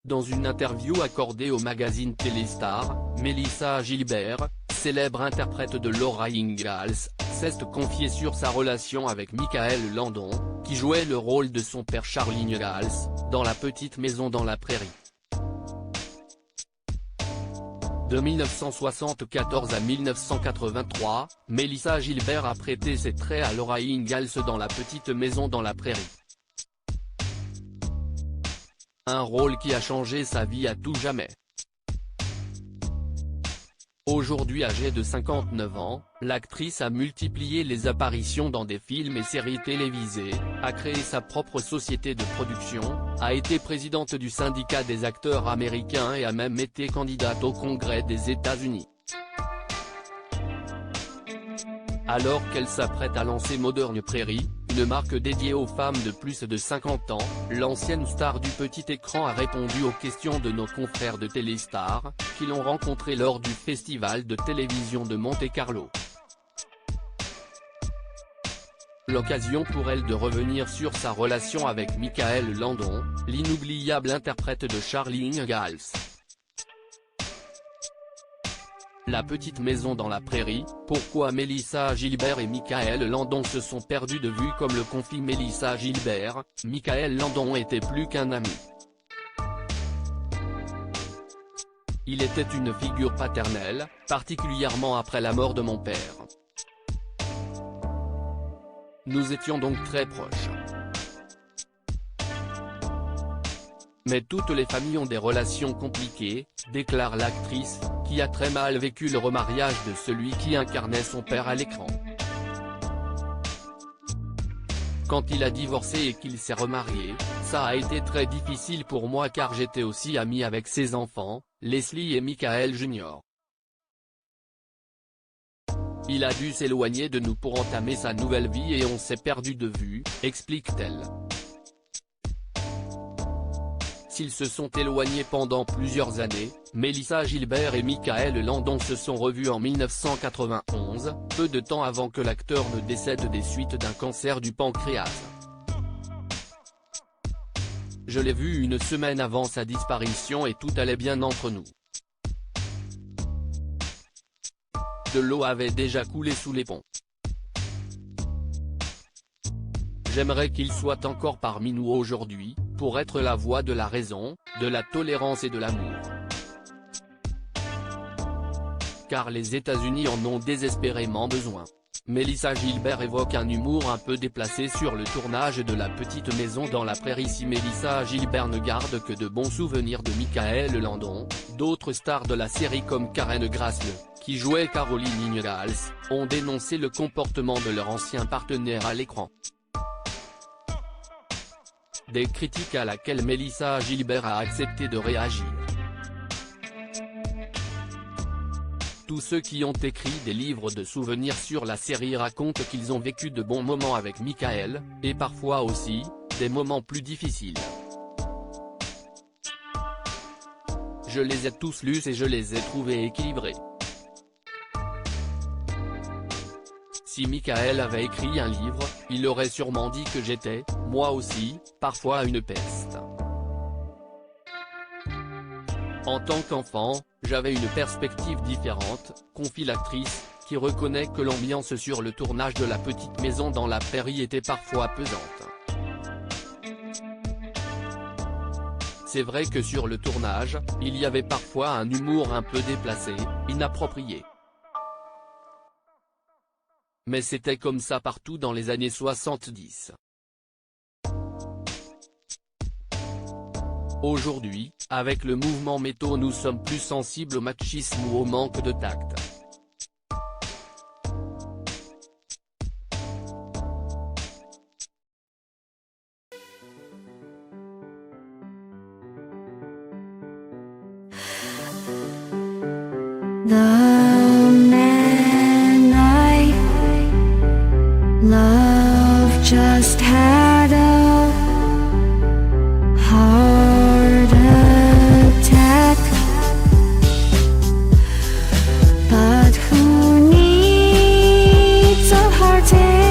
Dans une interview accordée au magazine Téléstar, Mélissa Gilbert, célèbre interprète de Laura Ingalls, s'est confiée sur sa relation avec Michael Landon, qui jouait le rôle de son père Charlie Ingalls, dans La Petite Maison dans la Prairie. De 1974 à 1983, Mélissa Gilbert a prêté ses traits à Laura Ingalls dans La Petite Maison dans la Prairie. Un rôle qui a changé sa vie à tout jamais. Aujourd'hui âgée de 59 ans, l'actrice a multiplié les apparitions dans des films et séries télévisées, a créé sa propre société de production, a été présidente du syndicat des acteurs américains et a même été candidate au Congrès des États-Unis. Alors qu'elle s'apprête à lancer Modern Prairie, une marque dédiée aux femmes de plus de 50 ans, l'ancienne star du petit écran a répondu aux questions de nos confrères de Téléstar, qui l'ont rencontrée lors du Festival de télévision de Monte-Carlo. L'occasion pour elle de revenir sur sa relation avec Michael Landon, l'inoubliable interprète de Charlie Ingalls. La Petite Maison dans la Prairie, pourquoi Mélissa Gilbert et Michael Landon se sont perdus de vue. Comme le confie Mélissa Gilbert, Michael Landon était plus qu'un ami. Il était une figure paternelle, particulièrement après la mort de mon père. Nous étions donc très proches. Mais toutes les familles ont des relations compliquées, déclare l'actrice, qui a très mal vécu le remariage de celui qui incarnait son père à l'écran. Quand il a divorcé et qu'il s'est remarié, ça a été très difficile pour moi car j'étais aussi ami avec ses enfants, Leslie et Michael Jr. Il a dû s'éloigner de nous pour entamer sa nouvelle vie et on s'est perdu de vue, explique-t-elle. S'ils se sont éloignés pendant plusieurs années, Mélissa Gilbert et Michael Landon se sont revus en 1991, peu de temps avant que l'acteur ne décède des suites d'un cancer du pancréas. Je l'ai vu une semaine avant sa disparition et tout allait bien entre nous. De l'eau avait déjà coulé sous les ponts. J'aimerais qu'il soit encore parmi nous aujourd'hui, pour être la voix de la raison, de la tolérance et de l'amour. Car les États-Unis en ont désespérément besoin. Mélissa Gilbert évoque un humour un peu déplacé sur le tournage de La Petite Maison dans la Prairie. Si Mélissa Gilbert ne garde que de bons souvenirs de Michael Landon, d'autres stars de la série comme Karen Grassle, qui jouait Caroline Ingalls, ont dénoncé le comportement de leur ancien partenaire à l'écran. Des critiques à laquelle Mélissa Gilbert a accepté de réagir. Tous ceux qui ont écrit des livres de souvenirs sur la série racontent qu'ils ont vécu de bons moments avec Michael, et parfois aussi, des moments plus difficiles. Je les ai tous lus et je les ai trouvés équilibrés. Si Michael avait écrit un livre, il aurait sûrement dit que j'étais, moi aussi, parfois une peste. En tant qu'enfant, j'avais une perspective différente, confie l'actrice, qui reconnaît que l'ambiance sur le tournage de La Petite Maison dans la Prairie était parfois pesante. C'est vrai que sur le tournage, il y avait parfois un humour un peu déplacé, inapproprié. Mais c'était comme ça partout dans les années 70. Aujourd'hui, avec le mouvement MeToo, nous sommes plus sensibles au machisme ou au manque de tact. Love just had a heart attack, but who needs a heart attack?